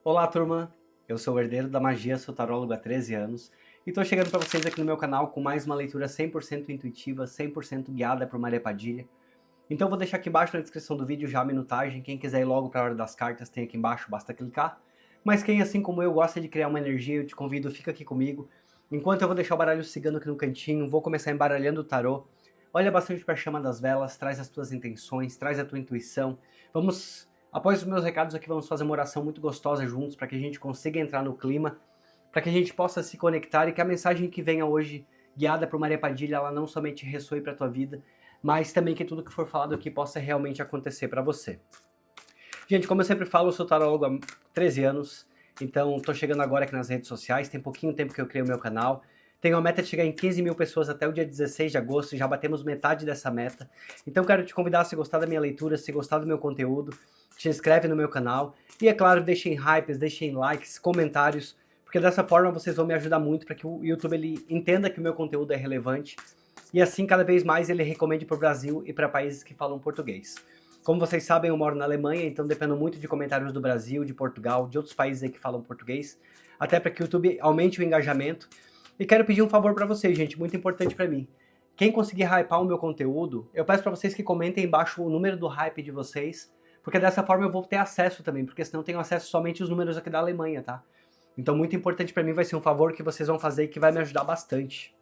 Olá, turma! Eu sou o Herdeiro da Magia, sou tarólogo há 13 anos e estou chegando para vocês aqui no meu canal com mais uma leitura 100% intuitiva, 100% guiada por Maria Padilha. Então eu vou deixar aqui embaixo na descrição do vídeo já a minutagem, quem quiser ir logo para a hora das cartas tem aqui embaixo, basta clicar. Mas quem, assim como eu, gosta de criar uma energia, eu te convido, fica aqui comigo. Enquanto eu vou deixar o baralho cigano aqui no cantinho, vou começar embaralhando o tarô. Olha bastante para a chama das velas, traz as tuas intenções, traz a tua intuição. Após os meus recados aqui, vamos fazer uma oração muito gostosa juntos para que a gente consiga entrar no clima, para que a gente possa se conectar e que a mensagem que venha hoje, guiada por Maria Padilha, ela não somente ressoe para a tua vida, mas também que tudo que for falado aqui possa realmente acontecer para você. Gente, como eu sempre falo, eu sou tarólogo há 13 anos, então estou chegando agora aqui nas redes sociais, tem pouquinho tempo que eu criei o meu canal. Tenho a meta de chegar em 15 mil pessoas até o dia 16 de agosto, já batemos metade dessa meta. Então quero te convidar, se gostar da minha leitura, se gostar do meu conteúdo, te inscreve no meu canal. E é claro, deixem hypes, deixem likes, comentários, porque dessa forma vocês vão me ajudar muito para que o YouTube ele entenda que o meu conteúdo é relevante. E assim, cada vez mais ele recomende para o Brasil e para países que falam português. Como vocês sabem, eu moro na Alemanha, então dependo muito de comentários do Brasil, de Portugal, de outros países aí que falam português, até para que o YouTube aumente o engajamento. E quero pedir um favor para vocês, gente, muito importante para mim. Quem conseguir hypar o meu conteúdo, eu peço para vocês que comentem embaixo o número do hype de vocês, porque dessa forma eu vou ter acesso também, porque senão eu tenho acesso somente aos números aqui da Alemanha, tá? Então muito importante para mim, vai ser um favor que vocês vão fazer e que vai me ajudar bastante.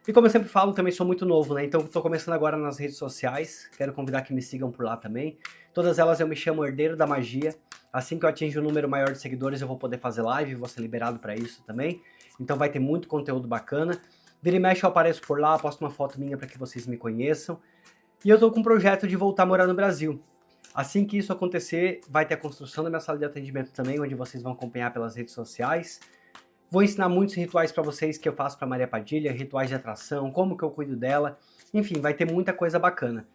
E como eu sempre falo, também sou muito novo, né? Então estou começando agora nas redes sociais, quero convidar que me sigam por lá também. Todas elas eu me chamo Herdeiro da Magia. Assim que eu atingir um número maior de seguidores eu vou poder fazer live, vou ser liberado para isso também. Então vai ter muito conteúdo bacana. Vira e mexe eu apareço por lá, posto uma foto minha para que vocês me conheçam. E eu estou com um projeto de voltar a morar no Brasil. Assim que isso acontecer, vai ter a construção da minha sala de atendimento também, onde vocês vão acompanhar pelas redes sociais. Vou ensinar muitos rituais para vocês que eu faço para Maria Padilha, rituais de atração, como que eu cuido dela. Enfim, vai ter muita coisa bacana.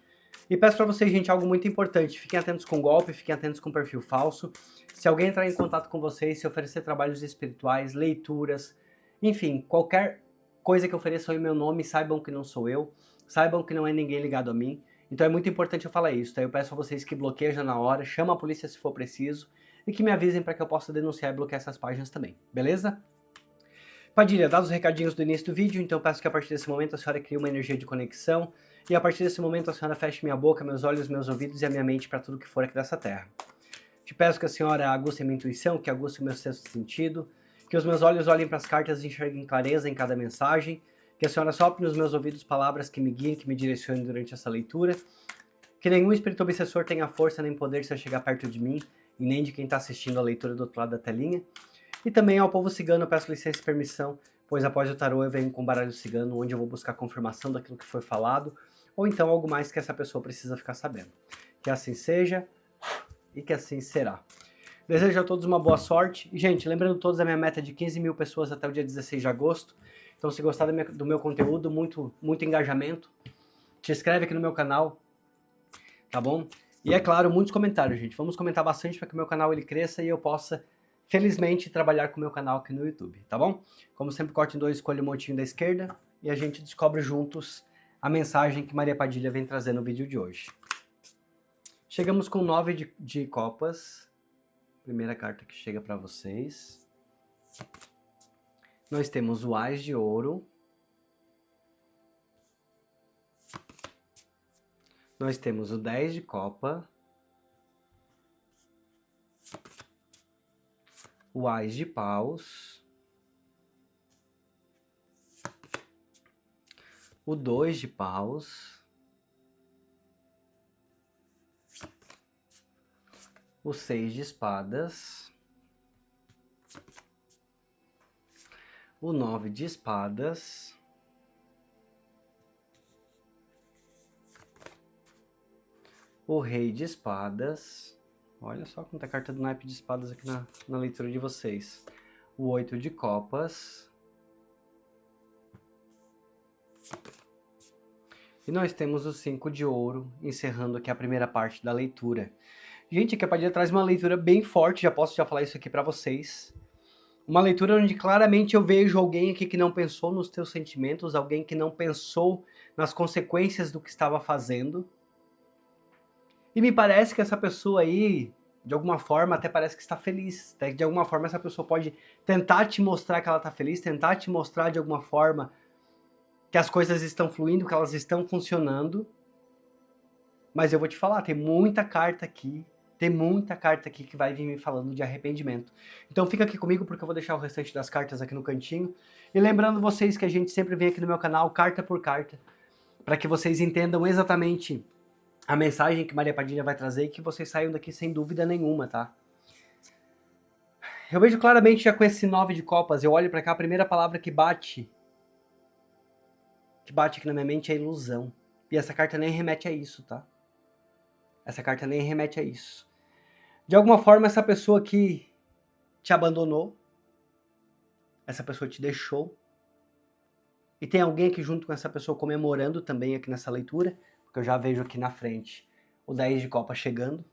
E peço para vocês, gente, algo muito importante. Fiquem atentos com golpe, fiquem atentos com perfil falso. Se alguém entrar em contato com vocês, se oferecer trabalhos espirituais, leituras, enfim, qualquer coisa que ofereçam em meu nome, saibam que não sou eu, saibam que não é ninguém ligado a mim. Então é muito importante eu falar isso, tá? Eu peço a vocês que bloqueiem já na hora, chama a polícia se for preciso, e que me avisem para que eu possa denunciar e bloquear essas páginas também, beleza? Padilha, dados os recadinhos do início do vídeo, então eu peço que a partir desse momento a senhora crie uma energia de conexão, e a partir desse momento a senhora feche minha boca, meus olhos, meus ouvidos e a minha mente para tudo que for aqui dessa terra. Te peço que a senhora aguce a minha intuição, que aguce o meu sexto sentido, que os meus olhos olhem para as cartas e enxerguem clareza em cada mensagem, que a senhora sopre nos meus ouvidos palavras que me guiem, que me direcionem durante essa leitura, que nenhum espírito obsessor tenha força nem poder se chegar perto de mim, e nem de quem está assistindo a leitura do outro lado da telinha. E também ao povo cigano eu peço licença e permissão, pois após o tarô eu venho com o baralho cigano, onde eu vou buscar confirmação daquilo que foi falado, ou então algo mais que essa pessoa precisa ficar sabendo. Que assim seja, e que assim será. Desejo a todos uma boa sorte. E, gente, lembrando todos a minha meta de 15 mil pessoas até o dia 16 de agosto. Então, se gostar do meu conteúdo, muito engajamento, te inscreve aqui no meu canal, tá bom? E é claro, muitos comentários, gente. Vamos comentar bastante para que o meu canal ele cresça e eu possa, felizmente, trabalhar com o meu canal aqui no YouTube, tá bom? Como sempre, corte em dois, escolha o montinho da esquerda e a gente descobre juntos a mensagem que Maria Padilha vem trazer no vídeo de hoje. Chegamos com 9 de copas. Primeira carta que chega para vocês. Nós temos o Ás de Ouro. Nós temos o 10 de copa. O Ás de paus. O 2 de paus. O 6 de espadas. O 9 de espadas. O Rei de espadas. Olha só quanta carta do naipe de espadas aqui na leitura de vocês. O 8 de copas. E nós temos o 5 de ouro, encerrando aqui a primeira parte da leitura. Gente, aqui a Padilha traz uma leitura bem forte, já posso falar isso aqui para vocês. Uma leitura onde claramente eu vejo alguém aqui que não pensou nos teus sentimentos, alguém que não pensou nas consequências do que estava fazendo. E me parece que essa pessoa aí De alguma forma até parece que está feliz. De alguma forma essa pessoa pode tentar te mostrar que ela está feliz, tentar te mostrar de alguma forma que as coisas estão fluindo, que elas estão funcionando. Mas eu vou te falar, tem muita carta aqui que vai vir me falando de arrependimento. Então fica aqui comigo porque eu vou deixar o restante das cartas aqui no cantinho. E lembrando vocês que a gente sempre vem aqui no meu canal, carta por carta, para que vocês entendam exatamente a mensagem que Maria Padilha vai trazer e que vocês saiam daqui sem dúvida nenhuma, tá? Eu vejo claramente já com esse 9 de copas, eu olho para cá, a primeira palavra que bate aqui na minha mente é ilusão. E essa carta nem remete a isso, tá? Essa carta nem remete a isso. De alguma forma, essa pessoa que te abandonou, essa pessoa te deixou, e tem alguém aqui junto com essa pessoa comemorando também aqui nessa leitura, porque eu já vejo aqui na frente o 10 de copas chegando.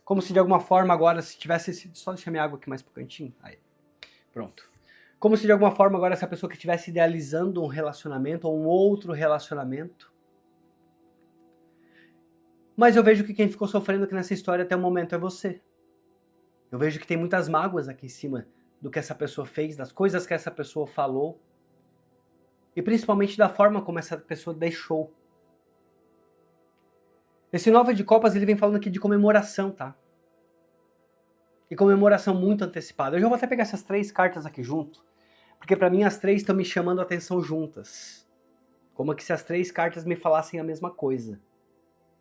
Como se de alguma forma agora, se tivesse sido... Só deixar minha água aqui mais pro cantinho. Aí, pronto. Como se de alguma forma agora essa pessoa que estivesse idealizando um relacionamento ou um outro relacionamento. Mas eu vejo que quem ficou sofrendo aqui nessa história até o momento é você. Eu vejo que tem muitas mágoas aqui em cima do que essa pessoa fez, das coisas que essa pessoa falou. E principalmente da forma como essa pessoa deixou. Esse 9 de copas, ele vem falando aqui de comemoração, tá? E comemoração muito antecipada. Eu já vou até pegar essas 3 cartas aqui junto, porque pra mim as 3 estão me chamando a atenção juntas. Como se as 3 cartas me falassem a mesma coisa.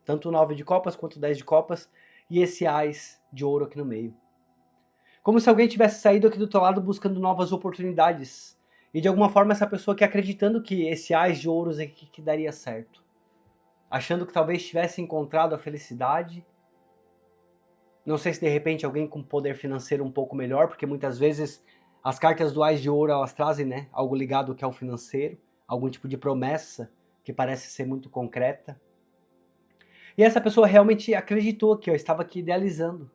Tanto o 9 de copas quanto o 10 de copas e esse Ás de ouro aqui no meio. Como se alguém tivesse saído aqui do teu lado buscando novas oportunidades. E de alguma forma essa pessoa aqui acreditando que esse Ás de ouros aqui que daria certo. Achando que talvez tivesse encontrado a felicidade. Não sei se de repente alguém com poder financeiro um pouco melhor, porque muitas vezes as cartas do Ás de ouro elas trazem, né, algo ligado ao que é o financeiro, algum tipo de promessa que parece ser muito concreta. E essa pessoa realmente acreditou que eu estava aqui idealizando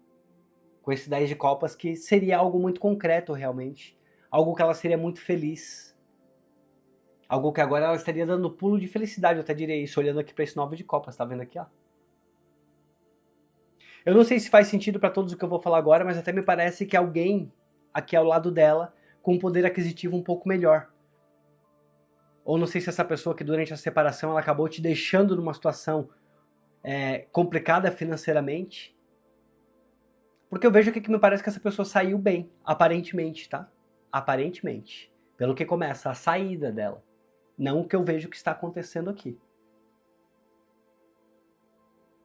com esse 10 de copas que seria algo muito concreto realmente, algo que ela seria muito feliz. Algo que agora ela estaria dando pulo de felicidade, eu até diria isso, olhando aqui para esse 9 de copas, tá vendo aqui, ó? Eu não sei se faz sentido para todos o que eu vou falar agora, mas até me parece que alguém aqui ao lado dela com um poder aquisitivo um pouco melhor. Ou não sei se essa pessoa que durante a separação ela acabou te deixando numa situação complicada financeiramente. Porque eu vejo que me parece que essa pessoa saiu bem, aparentemente, tá? Aparentemente. Pelo que começa a saída dela. Não o que eu vejo que está acontecendo aqui.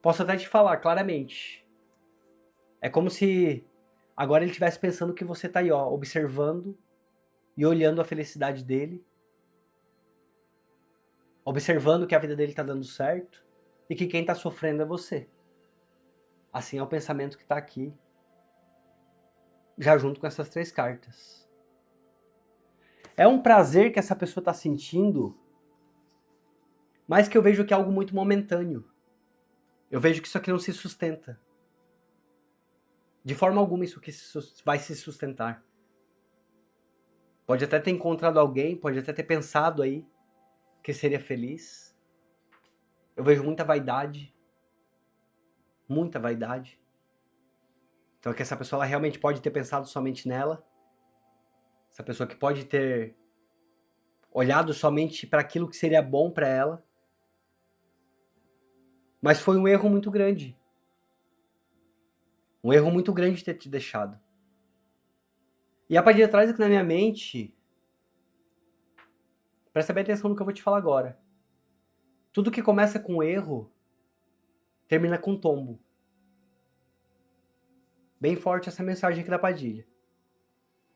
Posso até te falar claramente. É como se agora ele estivesse pensando que você tá aí, ó, observando e olhando a felicidade dele. Observando que a vida dele tá dando certo e que quem tá sofrendo é você. Assim é o pensamento que tá aqui, já junto com essas 3 cartas. É um prazer que essa pessoa tá sentindo, mas que eu vejo que é algo muito momentâneo. Eu vejo que isso aqui não se sustenta. De forma alguma isso aqui vai se sustentar. Pode até ter encontrado alguém, pode até ter pensado aí que seria feliz. Eu vejo muita vaidade. Muita vaidade. Então é que essa pessoa ela realmente pode ter pensado somente nela. Essa pessoa que pode ter olhado somente para aquilo que seria bom para ela. Mas foi um erro muito grande. Um erro muito grande ter te deixado. E a partir de trás aqui na minha mente, presta bem atenção no que eu vou te falar agora. Tudo que começa com erro, termina com tombo. Bem forte essa mensagem aqui da Padilha.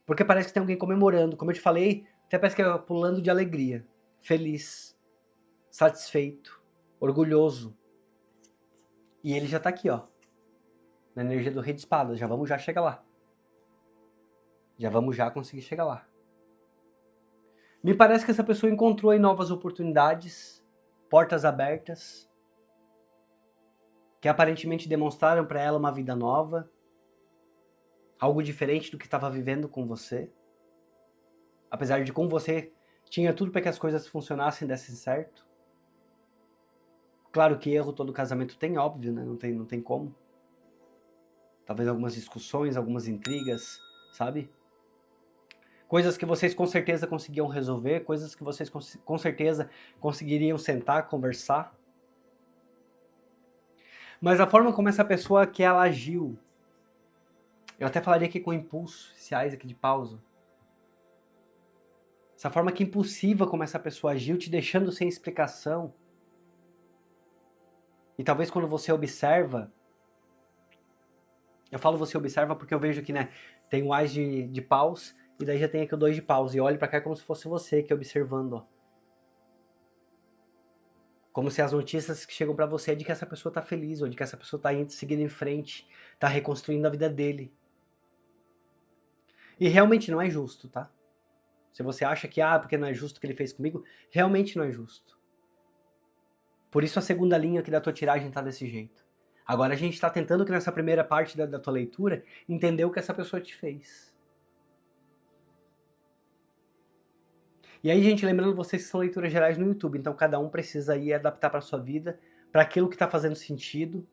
Porque parece que tem alguém comemorando. Como eu te falei, até parece que é pulando de alegria. Feliz. Satisfeito. Orgulhoso. E ele já tá aqui, ó. Na energia do Rei de Espadas. Já vamos já chegar lá. Já vamos já conseguir chegar lá. Me parece que essa pessoa encontrou aí novas oportunidades. Portas abertas. Que aparentemente demonstraram para ela uma vida nova. Algo diferente do que estava vivendo com você. Apesar de com você tinha tudo para que as coisas funcionassem e dessem certo. Claro que erro todo casamento tem, óbvio, né? Não tem como. talvez algumas discussões, algumas intrigas, sabe? Coisas que vocês com certeza conseguiam resolver, coisas que vocês com certeza conseguiriam sentar, conversar. Mas a forma como essa pessoa que ela agiu, eu até falaria aqui com impulsos iniciais aqui de pausa. Essa forma que impulsiva como essa pessoa agiu, te deixando sem explicação. E talvez quando você observa, eu falo você observa porque eu vejo que, né, tem o Ás de paus, e daí já tem aqui o 2 de paus, e olho pra cá como se fosse você que observando, ó. Como se as notícias que chegam pra você é de que essa pessoa tá feliz, ou de que essa pessoa tá indo, seguindo em frente, tá reconstruindo a vida dele. E realmente não é justo, tá? Se você acha que, porque não é justo o que ele fez comigo, realmente não é justo. Por isso a segunda linha aqui da tua tiragem tá desse jeito. Agora a gente tá tentando que nessa primeira parte da tua leitura, entender o que essa pessoa te fez. E aí, gente, lembrando vocês que são leituras gerais no YouTube, então cada um precisa aí adaptar para sua vida, para aquilo que está fazendo sentido.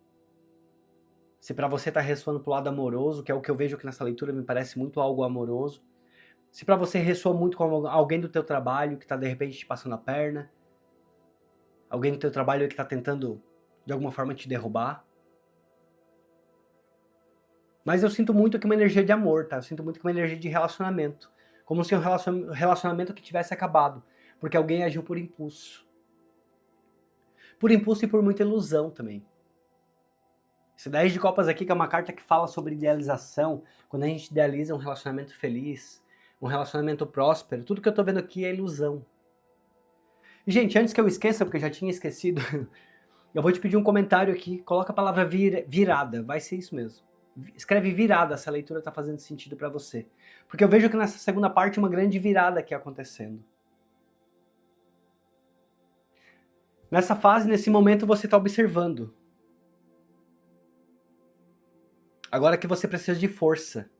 Se para você está ressoando pro lado amoroso, que é o que eu vejo aqui nessa leitura, me parece muito algo amoroso. Se para você ressoa muito com alguém do teu trabalho que está de repente te passando a perna, alguém do teu trabalho que está tentando de alguma forma te derrubar. Mas eu sinto muito aqui uma energia de amor, tá? Eu sinto muito aqui uma energia de relacionamento. Como se um relacionamento que tivesse acabado, porque alguém agiu por impulso. Por impulso e por muita ilusão também. Esse 10 de copas aqui, que é uma carta que fala sobre idealização, quando a gente idealiza um relacionamento feliz, um relacionamento próspero, tudo que eu tô vendo aqui é ilusão. E, gente, antes que eu esqueça, porque eu já tinha esquecido, eu vou te pedir um comentário aqui, coloca a palavra virada, vai ser isso mesmo. Escreve virada se a leitura está fazendo sentido para você. Porque eu vejo que nessa segunda parte uma grande virada aqui acontecendo. Nessa fase, nesse momento, você está observando. Agora que você precisa de força.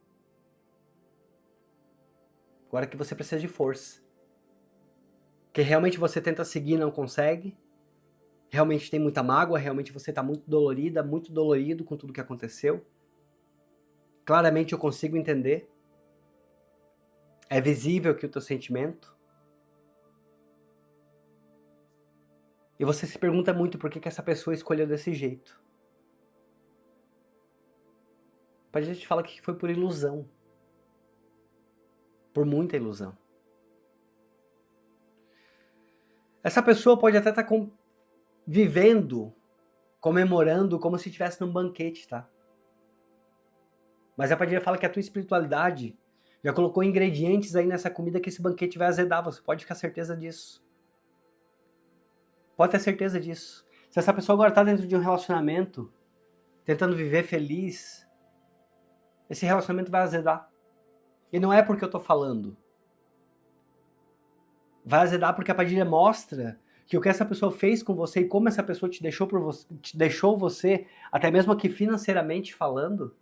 Agora que você precisa de força. Que realmente você tenta seguir e não consegue. Realmente tem muita mágoa, realmente você está muito dolorida, muito dolorido com tudo que aconteceu. Claramente eu consigo entender. É visível aqui o teu sentimento. E você se pergunta muito por que essa pessoa escolheu desse jeito. Pode a gente falar que foi por ilusão. Por muita ilusão. Essa pessoa pode até estar vivendo, comemorando, como se estivesse num banquete, tá? Mas a Padilha fala que a tua espiritualidade já colocou ingredientes aí nessa comida que esse banquete vai azedar. Você pode ficar certeza disso. Pode ter certeza disso. Se essa pessoa agora está dentro de um relacionamento, tentando viver feliz, esse relacionamento vai azedar. E não é porque eu tô falando. Vai azedar porque a Padilha mostra que o que essa pessoa fez com você e como essa pessoa te deixou você, até mesmo aqui financeiramente falando.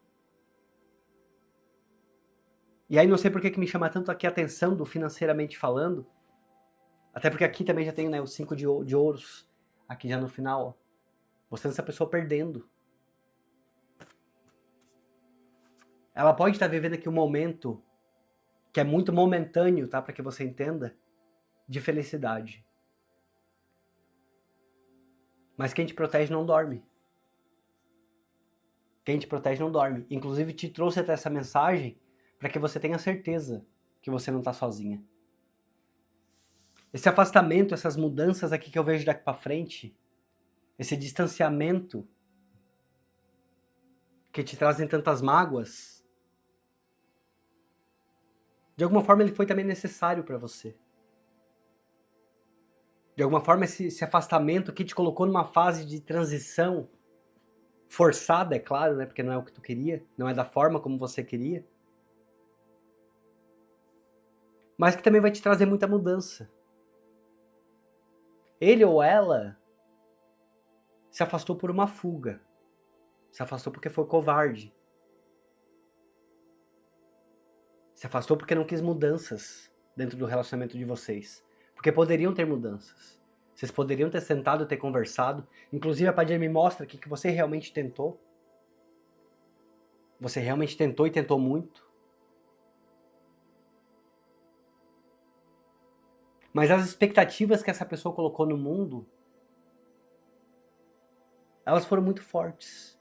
E aí não sei por que me chama tanto aqui a atenção do financeiramente falando. Até porque aqui também já tem, né, os 5 de ouros, aqui já no final, ó, mostrando essa pessoa perdendo. Ela pode estar vivendo aqui um momento que é muito momentâneo, tá, para que você entenda, de felicidade. Mas quem te protege não dorme. Quem te protege não dorme. Inclusive te trouxe até essa mensagem para que você tenha certeza que você não está sozinha. Esse afastamento, essas mudanças aqui que eu vejo daqui para frente, esse distanciamento que te trazem tantas mágoas, de alguma forma ele foi também necessário para você. De alguma forma esse afastamento aqui te colocou numa fase de transição forçada, é claro, né? Porque não é o que tu queria, não é da forma como você queria. Mas que também vai te trazer muita mudança. Ele ou ela se afastou por uma fuga. Se afastou porque foi covarde. Se afastou porque não quis mudanças dentro do relacionamento de vocês. Porque poderiam ter mudanças. Vocês poderiam ter sentado, ter conversado. Inclusive a Padilha me mostra aqui que você realmente tentou. Você realmente tentou e tentou muito. Mas as expectativas que essa pessoa colocou no mundo, elas foram muito fortes.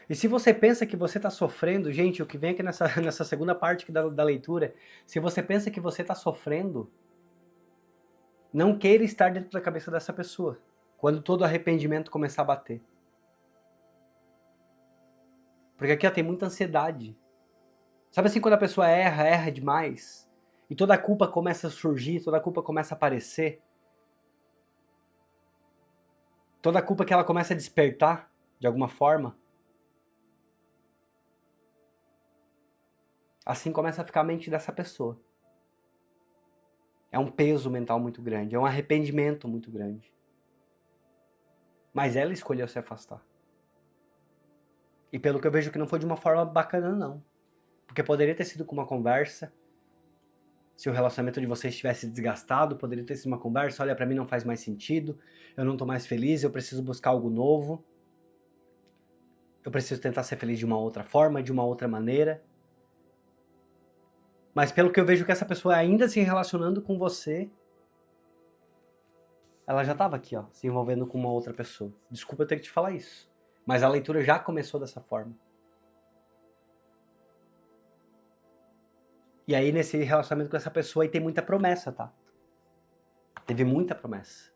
E se você pensa que você está sofrendo, gente, o que vem aqui nessa segunda parte aqui da leitura, se você pensa que você está sofrendo, não queira estar dentro da cabeça dessa pessoa, quando todo arrependimento começar a bater. Porque aqui ó, tem muita ansiedade. Sabe assim, quando a pessoa erra demais, e toda a culpa começa a surgir, toda a culpa começa a aparecer, toda a culpa que ela começa a despertar, de alguma forma, assim começa a ficar a mente dessa pessoa. É um peso mental muito grande, é um arrependimento muito grande. Mas ela escolheu se afastar. E pelo que eu vejo que não foi de uma forma bacana, não. Porque poderia ter sido com uma conversa, se o relacionamento de vocês tivesse desgastado, poderia ter sido uma conversa, olha, pra mim não faz mais sentido, eu não tô mais feliz, eu preciso buscar algo novo, eu preciso tentar ser feliz de uma outra forma, de uma outra maneira. Mas pelo que eu vejo que essa pessoa ainda se relacionando com você, ela já estava aqui, ó, se envolvendo com uma outra pessoa. Desculpa eu ter que te falar isso, mas a leitura já começou dessa forma. E aí nesse relacionamento com essa pessoa aí tem muita promessa, tá? Teve muita promessa.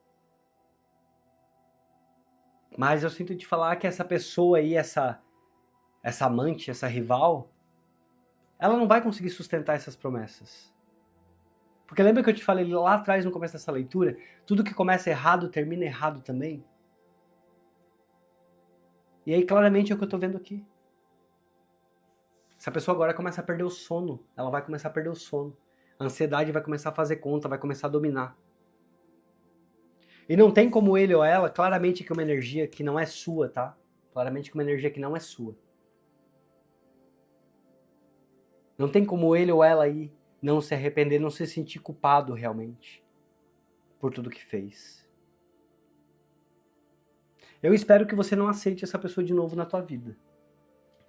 Mas eu sinto te falar que essa pessoa aí, essa amante, essa rival, ela não vai conseguir sustentar essas promessas. Porque lembra que eu te falei lá atrás no começo dessa leitura, tudo que começa errado termina errado também? E aí claramente é o que eu tô vendo aqui. Essa pessoa agora começa a perder o sono, ela vai começar a perder o sono. A ansiedade vai começar a fazer conta, vai começar a dominar. E não tem como ele ou ela, claramente que uma energia que não é sua, tá? Claramente que uma energia que não é sua. Não tem como ele ou ela aí não se arrepender, não se sentir culpado realmente por tudo que fez. Eu espero que você não aceite essa pessoa de novo na tua vida.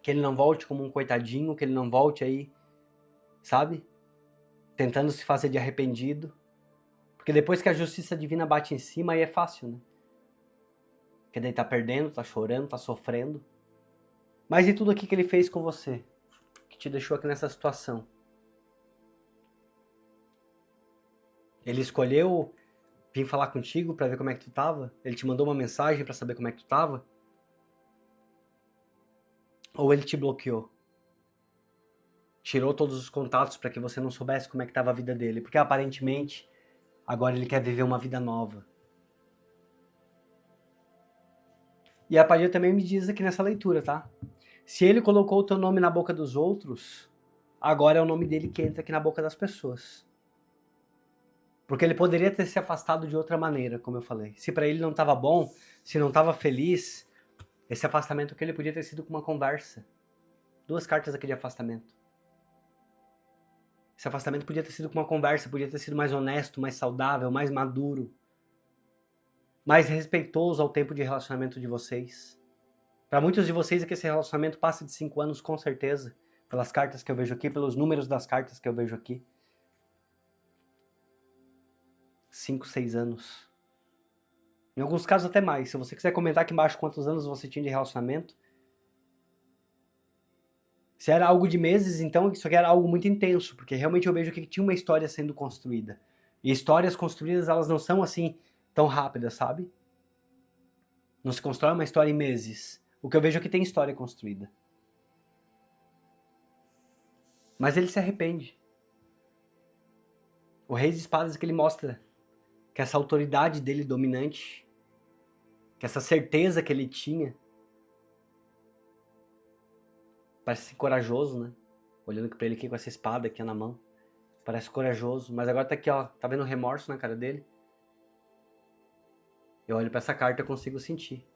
Que ele não volte como um coitadinho, que ele não volte aí, sabe? Tentando se fazer de arrependido. Porque depois que a justiça divina bate em cima, aí é fácil, né? Porque daí tá perdendo, tá chorando, tá sofrendo. Mas e tudo aqui que ele fez com você? Que te deixou aqui nessa situação? Ele escolheu vir falar contigo pra ver como é que tu tava? Ele te mandou uma mensagem pra saber como é que tu tava? Ou ele te bloqueou? Tirou todos os contatos pra que você não soubesse como é que tava a vida dele? Porque aparentemente agora ele quer viver uma vida nova. E a Padilha também me diz aqui nessa leitura, tá? Se ele colocou o teu nome na boca dos outros, agora é o nome dele que entra aqui na boca das pessoas. Porque ele poderia ter se afastado de outra maneira, como eu falei. Se pra ele não tava bom, se não tava feliz, esse afastamento que ele podia ter sido com uma conversa. 2 cartas aqui de afastamento. Esse afastamento podia ter sido com uma conversa, podia ter sido mais honesto, mais saudável, mais maduro. Mais respeitoso ao tempo de relacionamento de vocês. Para muitos de vocês é que esse relacionamento passa de 5 anos, com certeza. Pelas cartas que eu vejo aqui, pelos números das cartas que eu vejo aqui. 5, 6 anos. Em alguns casos até mais. Se você quiser comentar aqui embaixo quantos anos você tinha de relacionamento. Se era algo de meses, então isso aqui era algo muito intenso. Porque realmente eu vejo que tinha uma história sendo construída. E histórias construídas, elas não são assim tão rápidas, sabe? Não se constrói uma história em meses. O que eu vejo é que tem história construída. Mas ele se arrepende. O Rei de Espadas é que ele mostra que essa autoridade dele dominante, que essa certeza que ele tinha, parece corajoso, né? Olhando pra ele aqui com essa espada aqui na mão. Parece corajoso, mas agora tá aqui, ó. Tá vendo o remorso na cara dele? Eu olho pra essa carta e eu consigo sentir.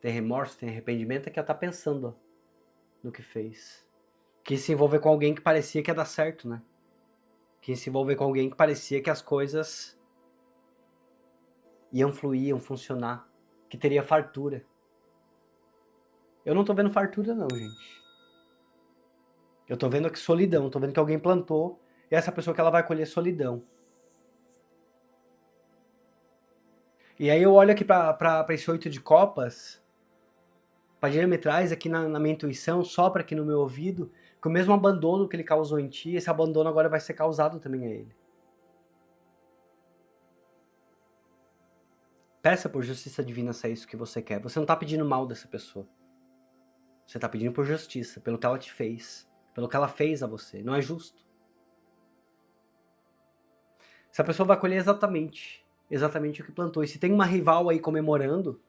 Tem remorso, tem arrependimento, aqui ela tá pensando, ó, no que fez. Quis se envolver com alguém que parecia que ia dar certo, né? Quis se envolver com alguém que parecia que as coisas iam fluir, iam funcionar, que teria fartura. Eu não tô vendo fartura não, gente. Eu tô vendo aqui solidão, tô vendo que alguém plantou e essa pessoa que ela vai colher solidão. E aí eu olho aqui pra esse 8 de copas, Padilha me traz aqui na minha intuição, sopra aqui no meu ouvido, que o mesmo abandono que ele causou em ti, esse abandono agora vai ser causado também a ele. Peça por justiça divina se é isso que você quer. Você não tá pedindo mal dessa pessoa. Você tá pedindo por justiça, pelo que ela te fez, pelo que ela fez a você. Não é justo. Essa pessoa vai colher exatamente o que plantou. E se tem uma rival aí comemorando,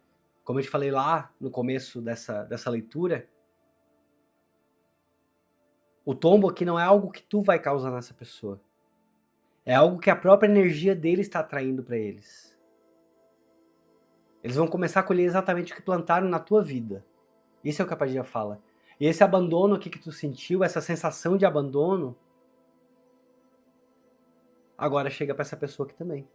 como eu te falei lá no começo dessa leitura, o tombo aqui não é algo que tu vai causar nessa pessoa. É algo que a própria energia deles está atraindo para eles. Eles vão começar a colher exatamente o que plantaram na tua vida. Isso é o que a Padilha fala. E esse abandono aqui que tu sentiu, essa sensação de abandono, agora chega para essa pessoa aqui também.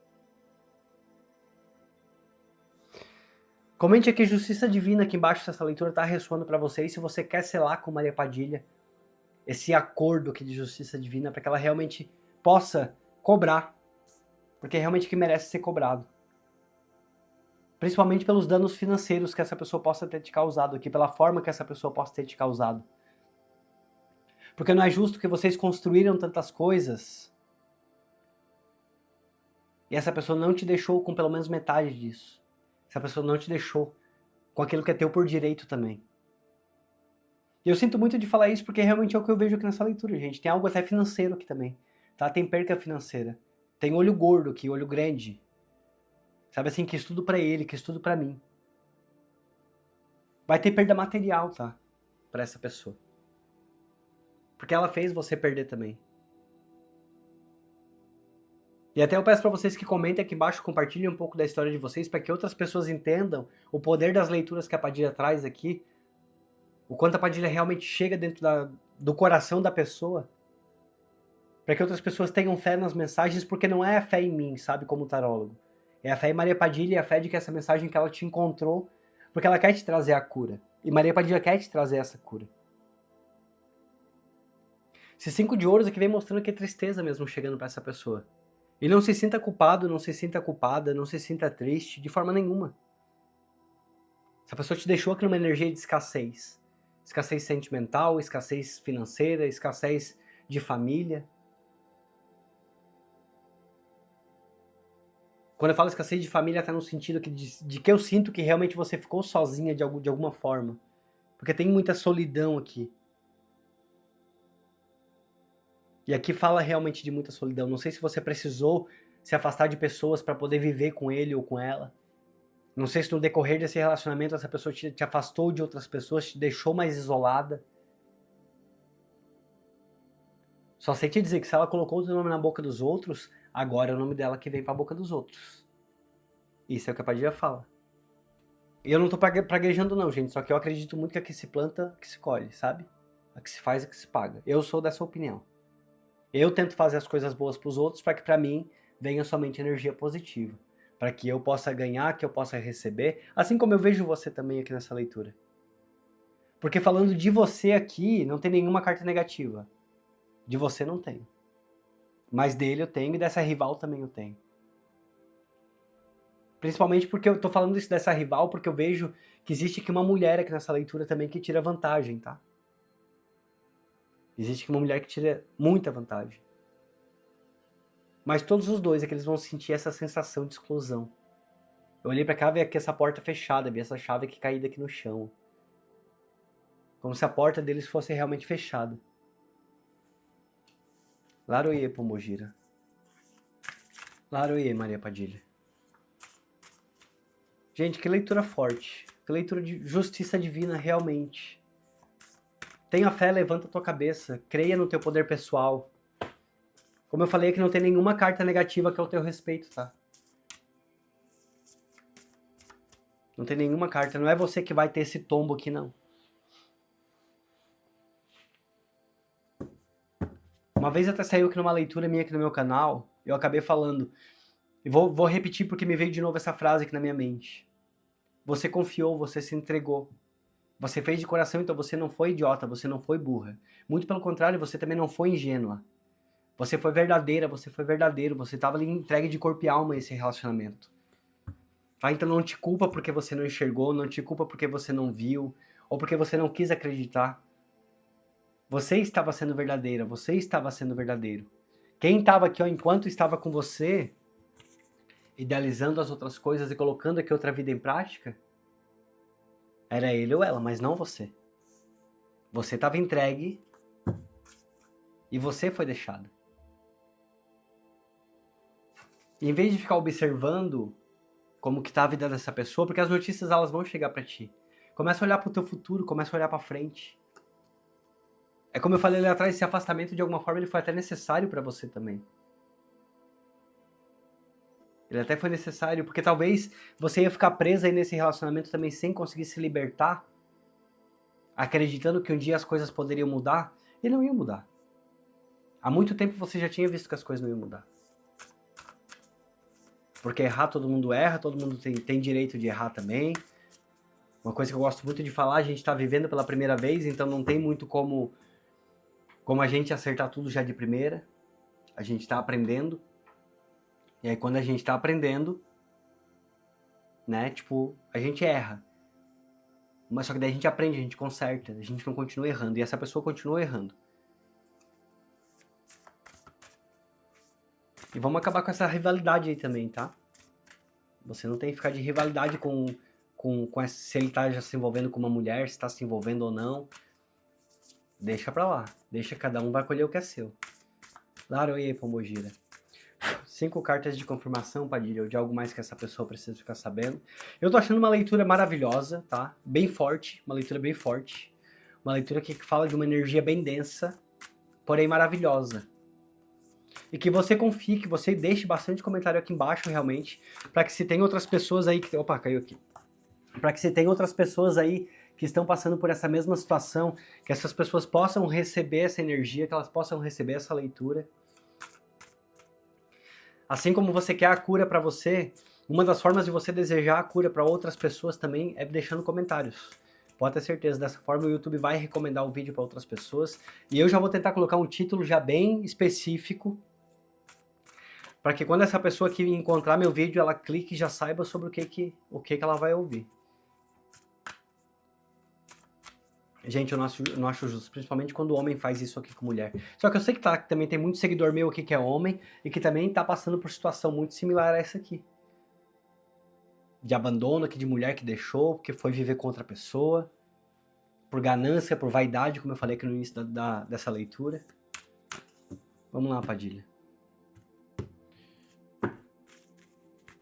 Comente aqui Justiça Divina aqui embaixo se essa leitura está ressoando para você e se você quer selar com Maria Padilha esse acordo aqui de Justiça Divina para que ela realmente possa cobrar, porque é realmente que merece ser cobrado. Principalmente pelos danos financeiros que essa pessoa possa ter te causado aqui, pela forma que essa pessoa possa ter te causado. Porque não é justo que vocês construíram tantas coisas e essa pessoa não te deixou com pelo menos metade disso. Essa pessoa não te deixou com aquilo que é teu por direito também. E eu sinto muito de falar isso porque realmente é o que eu vejo aqui nessa leitura, gente. Tem algo até financeiro aqui também, tá? Tem perca financeira. Tem olho gordo aqui, olho grande. Sabe assim, quis tudo pra ele, quis tudo pra mim. Vai ter perda material, tá? Pra essa pessoa. Porque ela fez você perder também. E até eu peço pra vocês que comentem aqui embaixo, compartilhem um pouco da história de vocês para que outras pessoas entendam o poder das leituras que a Padilha traz aqui. O quanto a Padilha realmente chega dentro do coração da pessoa. Para que outras pessoas tenham fé nas mensagens, porque não é a fé em mim, sabe, como tarólogo. É a fé em Maria Padilha e a fé de que essa mensagem que ela te encontrou, porque ela quer te trazer a cura. E Maria Padilha quer te trazer essa cura. Esse 5 de ouros aqui vem mostrando que é tristeza mesmo chegando para essa pessoa. E não se sinta culpado, não se sinta culpada, não se sinta triste, de forma nenhuma. Essa pessoa te deixou aqui numa energia de escassez. Escassez sentimental, escassez financeira, escassez de família. Quando eu falo escassez de família, tá no sentido de que eu sinto que realmente você ficou sozinha de alguma forma. Porque tem muita solidão aqui. E aqui fala realmente de muita solidão. Não sei se você precisou se afastar de pessoas para poder viver com ele ou com ela. Não sei se no decorrer desse relacionamento essa pessoa te afastou de outras pessoas, te deixou mais isolada. Só sei te dizer que se ela colocou o teu nome na boca dos outros, agora é o nome dela que vem pra boca dos outros. Isso é o que a Padilha fala. E eu não tô praguejando não, gente, só que eu acredito muito que a que se planta, que se colhe, sabe? A que se faz, a que se paga. Eu sou dessa opinião. Eu tento fazer as coisas boas pros outros para que pra mim venha somente energia positiva. Para que eu possa ganhar, que eu possa receber, assim como eu vejo você também aqui nessa leitura. Porque falando de você aqui, não tem nenhuma carta negativa. De você não tem. Mas dele eu tenho e dessa rival também eu tenho. Principalmente porque eu tô falando isso dessa rival porque eu vejo que existe aqui uma mulher aqui nessa leitura também que tira vantagem, tá? Existe aqui uma mulher que tira muita vantagem. Mas todos os dois é que eles vão sentir essa sensação de exclusão. Eu olhei pra cá e vi aqui essa porta fechada, vi essa chave aqui caída aqui no chão. Como se a porta deles fosse realmente fechada. Laroie, Pomogira. Laroie, Maria Padilha. Gente, que leitura forte. Que leitura de justiça divina, realmente. Tenha fé, levanta a tua cabeça. Creia no teu poder pessoal. Como eu falei, que não tem nenhuma carta negativa que é o teu respeito, tá? Não tem nenhuma carta. Não é você que vai ter esse tombo aqui, não. Uma vez até saiu aqui numa leitura minha aqui no meu canal, eu acabei falando, e vou repetir porque me veio de novo essa frase aqui na minha mente. Você confiou, você se entregou. Você fez de coração, então você não foi idiota, você não foi burra. Muito pelo contrário, você também não foi ingênua. Você foi verdadeira, você foi verdadeiro, você estava ali entregue de corpo e alma a esse relacionamento. Tá? Então não te culpa porque você não enxergou, não te culpa porque você não viu, ou porque você não quis acreditar. Você estava sendo verdadeira, você estava sendo verdadeiro. Quem estava aqui, ó, enquanto estava com você, idealizando as outras coisas e colocando aqui outra vida em prática, era ele ou ela, mas não você. Você estava entregue e você foi deixado. E em vez de ficar observando como que tá a vida dessa pessoa, porque as notícias elas vão chegar para ti. Começa a olhar para o teu futuro, começa a olhar para frente. É como eu falei ali atrás, esse afastamento de alguma forma ele foi até necessário para você também. Ele até foi necessário, porque talvez você ia ficar presa aí nesse relacionamento também sem conseguir se libertar, acreditando que um dia as coisas poderiam mudar, e não iam mudar. Há muito tempo você já tinha visto que as coisas não iam mudar. Porque errar todo mundo erra, todo mundo tem direito de errar também. Uma coisa que eu gosto muito de falar, a gente está vivendo pela primeira vez, então não tem muito como a gente acertar tudo já de primeira. A gente está aprendendo. E aí quando a gente está aprendendo, né, tipo, a gente erra. Mas só que daí a gente aprende, a gente conserta, a gente não continua errando. E essa pessoa continua errando. E vamos acabar com essa rivalidade aí também, tá? Você não tem que ficar de rivalidade com se ele tá já se envolvendo com uma mulher, se tá se envolvendo ou não. Deixa pra lá. Deixa, cada um vai colher o que é seu. Claro, e aí, Pombogira? 5 cartas de confirmação, Padilha, ou de algo mais que essa pessoa precisa ficar sabendo. Eu tô achando uma leitura maravilhosa, tá? Bem forte, uma leitura bem forte. Uma leitura que fala de uma energia bem densa, porém maravilhosa. E que você confie, que você deixe bastante comentário aqui embaixo, realmente, para que se tem outras pessoas aí que... Opa, caiu aqui. Para que se tem outras pessoas aí que estão passando por essa mesma situação, que essas pessoas possam receber essa energia, que elas possam receber essa leitura. Assim como você quer a cura para você, uma das formas de você desejar a cura para outras pessoas também é deixando comentários. Pode ter certeza, dessa forma o YouTube vai recomendar o vídeo para outras pessoas. E eu já vou tentar colocar um título já bem específico, para que quando essa pessoa que encontrar meu vídeo, ela clique e já saiba sobre o que ela vai ouvir. Gente, eu não acho justo, principalmente quando o homem faz isso aqui com mulher. Só que eu sei que também tem muito seguidor meu aqui que é homem e que também tá passando por situação muito similar a essa aqui. De abandono aqui de mulher que deixou, porque foi viver com outra pessoa, por ganância, por vaidade, como eu falei aqui no início dessa leitura. Vamos lá, Padilha.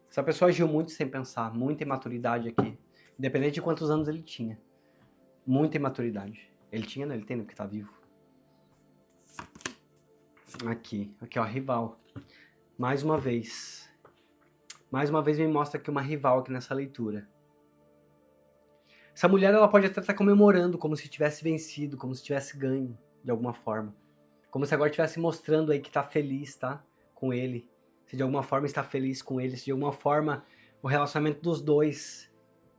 Essa pessoa agiu muito sem pensar, muita imaturidade aqui. Independente de quantos anos ele tinha. Muita imaturidade. Ele tinha, não, ele tem, porque tá vivo. Aqui, ó, rival. Mais uma vez me mostra aqui uma rival aqui nessa leitura. Essa mulher, ela pode até estar comemorando, como se tivesse vencido, como se tivesse ganho, de alguma forma. Como se agora estivesse mostrando aí que tá feliz, tá? Com ele. Se de alguma forma está feliz com ele, se de alguma forma o relacionamento dos dois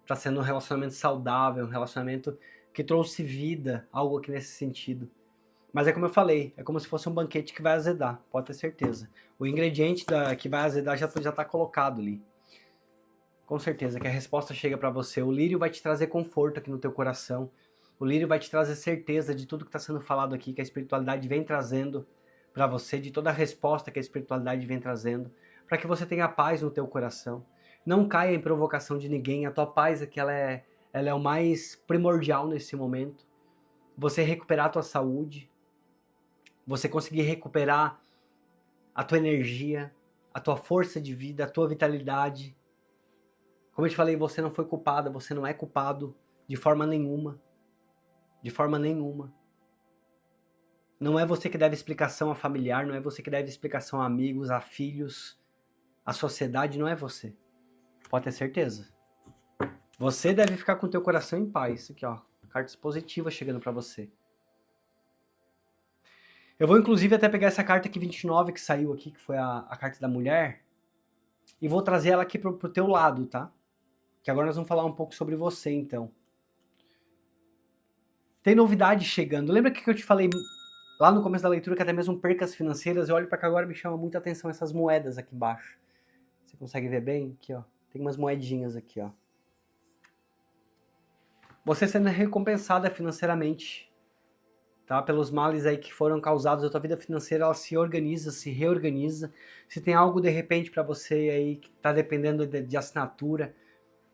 tá sendo um relacionamento saudável, um relacionamento que trouxe vida, algo aqui nesse sentido. Mas é como eu falei, é como se fosse um banquete que vai azedar, pode ter certeza. O ingrediente que vai azedar já tá colocado ali. Com certeza que a resposta chega para você. O lírio vai te trazer conforto aqui no teu coração. O lírio vai te trazer certeza de tudo que está sendo falado aqui, que a espiritualidade vem trazendo para você, de toda a resposta que a espiritualidade vem trazendo, para que você tenha paz no teu coração. Não caia em provocação de ninguém. A tua paz aqui, ela é o mais primordial nesse momento. Você recuperar a tua saúde, você conseguir recuperar a tua energia, a tua força de vida, a tua vitalidade. Como eu te falei, você não foi culpada, você não é culpado de forma nenhuma. De forma nenhuma. Não é você que deve explicação a familiar, não é você que deve explicação a amigos, a filhos, a sociedade, não é você. Pode ter certeza. Você deve ficar com o teu coração em paz. Isso aqui, ó. Cartas positivas chegando pra você. Eu vou, inclusive, até pegar essa carta aqui, 29, que saiu aqui, que foi a carta da mulher, e vou trazer ela aqui pro teu lado, tá? Que agora nós vamos falar um pouco sobre você, então. Tem novidade chegando. Lembra que eu te falei lá no começo da leitura que até mesmo percas financeiras? Eu olho para cá agora e me chama muita atenção essas moedas aqui embaixo. Você consegue ver bem? Aqui, ó. Tem umas moedinhas aqui, ó. Você sendo recompensada financeiramente, tá? Pelos males aí que foram causados a tua vida financeira, ela se organiza, se reorganiza. Se tem algo de repente para você aí que tá dependendo de assinatura,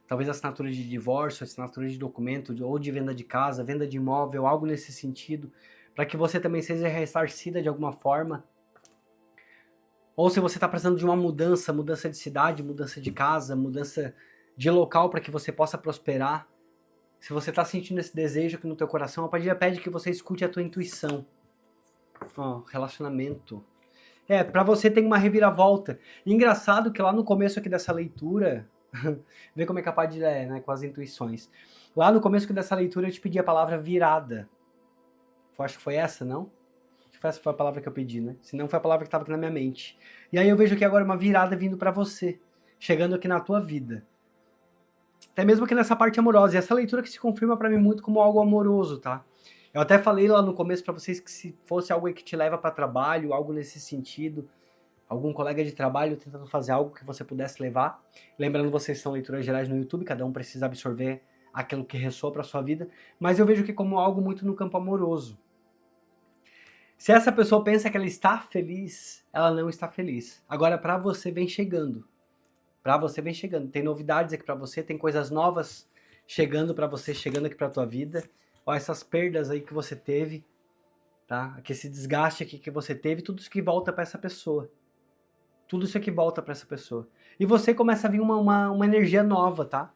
talvez assinatura de divórcio, assinatura de documento, ou de venda de casa, venda de imóvel, algo nesse sentido, para que você também seja ressarcida de alguma forma. Ou se você está precisando de uma mudança, mudança de cidade, mudança de casa, mudança de local para que você possa prosperar. Se você está sentindo esse desejo aqui no teu coração, a Padilha pede que você escute a tua intuição. Ó, relacionamento. Para você tem uma reviravolta. E engraçado que lá no começo aqui dessa leitura, vê como é que a Padilha é, né, com as intuições. Lá no começo aqui dessa leitura eu te pedi a palavra virada. Eu acho que foi essa, não? Acho que essa foi a palavra que eu pedi, né? Se não foi a palavra que estava aqui na minha mente. E aí eu vejo aqui agora uma virada vindo para você, chegando aqui na tua vida. Até mesmo aqui nessa parte amorosa. E essa leitura que se confirma para mim muito como algo amoroso, tá? Eu até falei lá no começo para vocês que se fosse algo que te leva para trabalho, algo nesse sentido, algum colega de trabalho tentando fazer algo que você pudesse levar. Lembrando, vocês são leituras gerais no YouTube, cada um precisa absorver aquilo que ressoa para sua vida, mas eu vejo que como algo muito no campo amoroso. Se essa pessoa pensa que ela está feliz, ela não está feliz. Agora, para você, vem chegando. Para você, vem chegando. Tem novidades aqui para você, tem coisas novas chegando para você, chegando aqui para tua vida. Ó, essas perdas aí que você teve, tá? Aqui, esse desgaste aqui que você teve, tudo isso que volta para essa pessoa. Tudo isso aqui volta para essa pessoa. E você começa a vir uma energia nova, tá?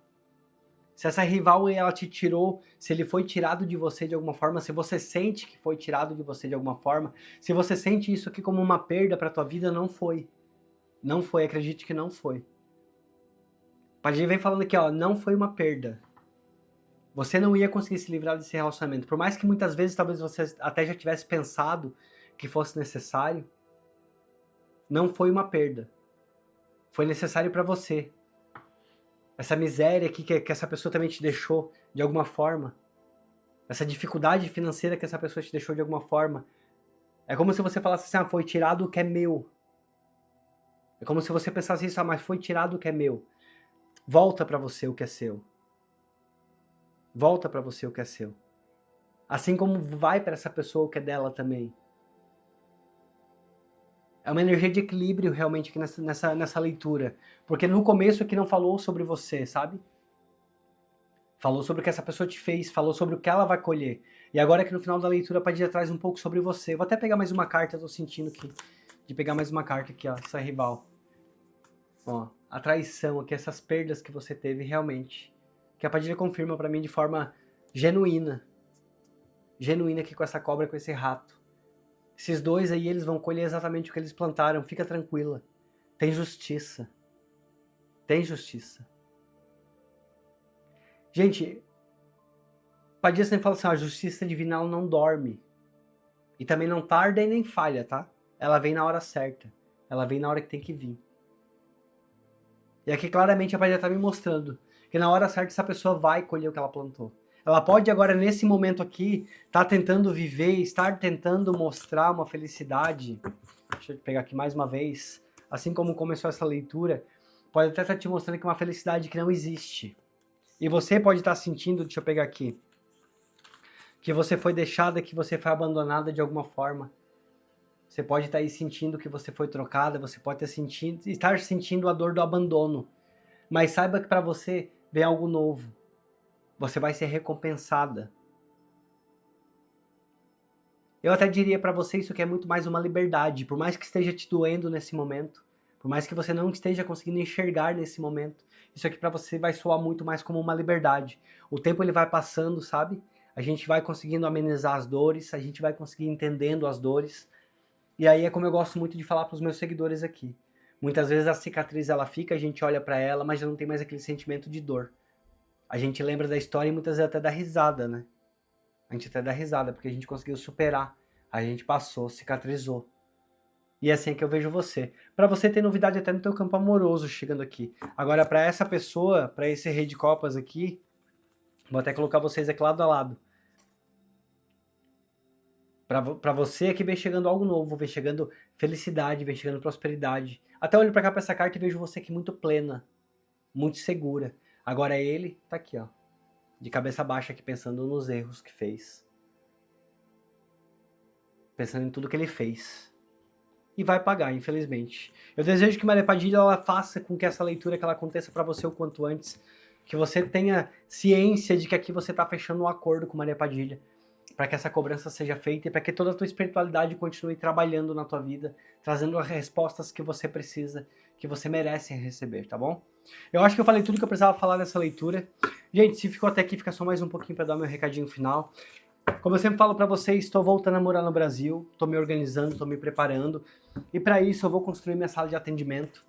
Se essa rival ela te tirou, se ele foi tirado de você de alguma forma, se você sente que foi tirado de você de alguma forma, se você sente isso aqui como uma perda para tua vida, não foi. Não foi, acredite que não foi. Padilha vem falando aqui, ó, não foi uma perda. Você não ia conseguir se livrar desse relacionamento. Por mais que muitas vezes talvez você até já tivesse pensado que fosse necessário, não foi uma perda. Foi necessário para você. Essa miséria aqui que essa pessoa também te deixou de alguma forma, essa dificuldade financeira que essa pessoa te deixou de alguma forma, é como se você falasse assim, foi tirado o que é meu. É como se você pensasse isso, mas foi tirado o que é meu. Volta para você o que é seu. Volta para você o que é seu. Assim como vai para essa pessoa o que é dela também. É uma energia de equilíbrio realmente aqui nessa leitura. Porque no começo aqui não falou sobre você, sabe? Falou sobre o que essa pessoa te fez, falou sobre o que ela vai colher. E agora aqui no final da leitura a Padilha traz um pouco sobre você. Eu vou até pegar mais uma carta, eu tô sentindo aqui. De pegar mais uma carta aqui, ó, essa rival. Ó, a traição aqui, essas perdas que você teve realmente. Que a Padilha confirma pra mim de forma genuína. Genuína aqui com essa cobra, com esse rato. Esses dois aí, eles vão colher exatamente o que eles plantaram. Fica tranquila. Tem justiça. Tem justiça. Gente, Padilha sempre fala assim, a justiça divina ela não dorme. E também não tarda e nem falha, tá? Ela vem na hora certa. Ela vem na hora que tem que vir. E aqui claramente a Padilha tá me mostrando que na hora certa essa pessoa vai colher o que ela plantou. Ela pode agora, nesse momento aqui, estar tentando viver, estar tentando mostrar uma felicidade. Deixa eu pegar aqui mais uma vez. Assim como começou essa leitura, pode até estar te mostrando que é uma felicidade que não existe. E você pode estar sentindo, deixa eu pegar aqui, que você foi deixada, que você foi abandonada de alguma forma. Você pode estar aí sentindo que você foi trocada, você pode estar sentindo a dor do abandono. Mas saiba que para você vem algo novo. Você vai ser recompensada. Eu até diria para você isso que é muito mais uma liberdade. Por mais que esteja te doendo nesse momento, por mais que você não esteja conseguindo enxergar nesse momento, isso aqui para você vai soar muito mais como uma liberdade. O tempo ele vai passando, sabe? A gente vai conseguindo amenizar as dores, a gente vai conseguir entendendo as dores. E aí é como eu gosto muito de falar para os meus seguidores aqui. Muitas vezes a cicatriz ela fica, a gente olha para ela, mas já não tem mais aquele sentimento de dor. A gente lembra da história e muitas vezes até dá risada, né? A gente até dá risada, porque a gente conseguiu superar. A gente passou, cicatrizou. E é assim que eu vejo você. Para você ter novidade até no teu campo amoroso chegando aqui. Agora, para essa pessoa, para esse rei de copas aqui, vou até colocar vocês aqui lado a lado. Para você é que vem chegando algo novo, vem chegando felicidade, vem chegando prosperidade. Até olho para cá para essa carta e vejo você aqui muito plena, muito segura. Agora ele tá aqui, ó, de cabeça baixa aqui pensando nos erros que fez. Pensando em tudo que ele fez. E vai pagar, infelizmente. Eu desejo que Maria Padilha ela faça com que essa leitura que ela aconteça para você o quanto antes, que você tenha ciência de que aqui você está fechando um acordo com Maria Padilha, para que essa cobrança seja feita e para que toda a tua espiritualidade continue trabalhando na tua vida, trazendo as respostas que você precisa, que você merece receber, tá bom? Eu acho que eu falei tudo que eu precisava falar nessa leitura. Gente, se ficou até aqui, fica só mais um pouquinho para dar meu recadinho final. Como eu sempre falo para vocês, estou voltando a morar no Brasil, estou me organizando, estou me preparando, e para isso eu vou construir minha sala de atendimento.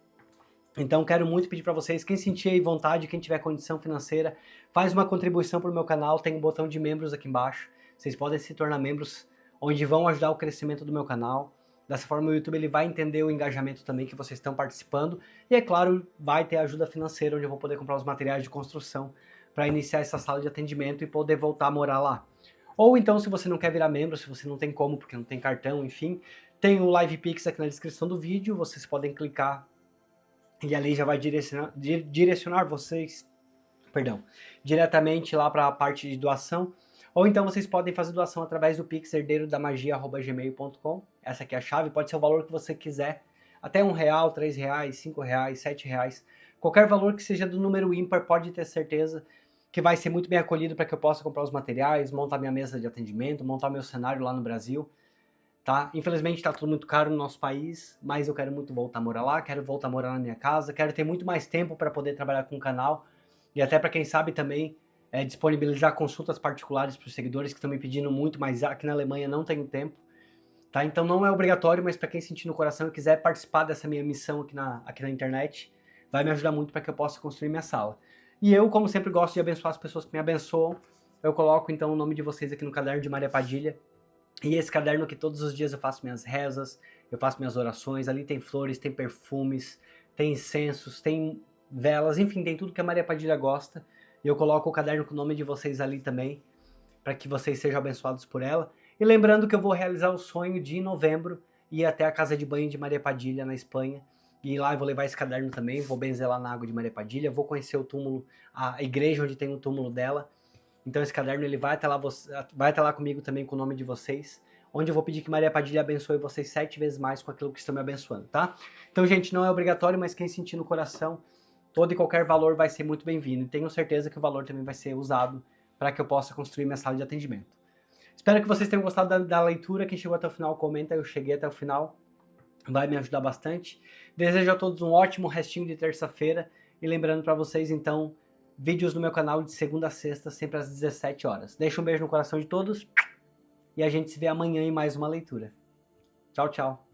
Então quero muito pedir para vocês, quem sentir aí vontade, quem tiver condição financeira, faz uma contribuição para o meu canal, tem um botão de membros aqui embaixo, vocês podem se tornar membros, onde vão ajudar o crescimento do meu canal. Dessa forma o YouTube ele vai entender o engajamento também que vocês estão participando, e é claro, vai ter ajuda financeira, onde eu vou poder comprar os materiais de construção para iniciar essa sala de atendimento e poder voltar a morar lá. Ou então, se você não quer virar membro, se você não tem como, porque não tem cartão, enfim, tem o Live Pix aqui na descrição do vídeo, vocês podem clicar e ali já vai direcionar vocês, diretamente lá para a parte de doação. Ou então vocês podem fazer doação através do Pix herdeiro-da-magia@gmail.com. Essa aqui é a chave, pode ser o valor que você quiser, até R$1, R$3, R$5, R$7. Qualquer valor que seja do número ímpar, pode ter certeza que vai ser muito bem acolhido para que eu possa comprar os materiais, montar minha mesa de atendimento, montar meu cenário lá no Brasil. Tá? Infelizmente está tudo muito caro no nosso país, mas eu quero muito voltar a morar lá, quero voltar a morar na minha casa, quero ter muito mais tempo para poder trabalhar com o canal e até para quem sabe também disponibilizar consultas particulares para os seguidores que estão me pedindo muito, mas aqui na Alemanha não tenho tempo. Tá? Então não é obrigatório, mas para quem sentir no coração e quiser participar dessa minha missão aqui na internet, vai me ajudar muito para que eu possa construir minha sala. E eu, como sempre, gosto de abençoar as pessoas que me abençoam. Eu coloco então o nome de vocês aqui no caderno de Maria Padilha. E esse caderno que todos os dias eu faço minhas rezas, eu faço minhas orações, ali tem flores, tem perfumes, tem incensos, tem velas, enfim, tem tudo que a Maria Padilha gosta. E eu coloco o caderno com o nome de vocês ali também, para que vocês sejam abençoados por ela. E lembrando que eu vou realizar o sonho de em novembro, ir até a casa de banho de Maria Padilha, na Espanha. E lá eu vou levar esse caderno também, vou benzer lá na água de Maria Padilha, vou conhecer o túmulo, a igreja onde tem o túmulo dela. Então esse caderno ele vai estar lá comigo também com o nome de vocês, onde eu vou pedir que Maria Padilha abençoe vocês 7 vezes mais com aquilo que estão me abençoando, tá? Então, gente, não é obrigatório, mas quem sentir no coração, todo e qualquer valor vai ser muito bem-vindo. E tenho certeza que o valor também vai ser usado para que eu possa construir minha sala de atendimento. Espero que vocês tenham gostado da leitura. Quem chegou até o final, comenta. Eu cheguei até o final. Vai me ajudar bastante. Desejo a todos um ótimo restinho de terça-feira. E lembrando para vocês, então, vídeos no meu canal de segunda a sexta, sempre às 17 horas. Deixa um beijo no coração de todos e a gente se vê amanhã em mais uma leitura. Tchau, tchau.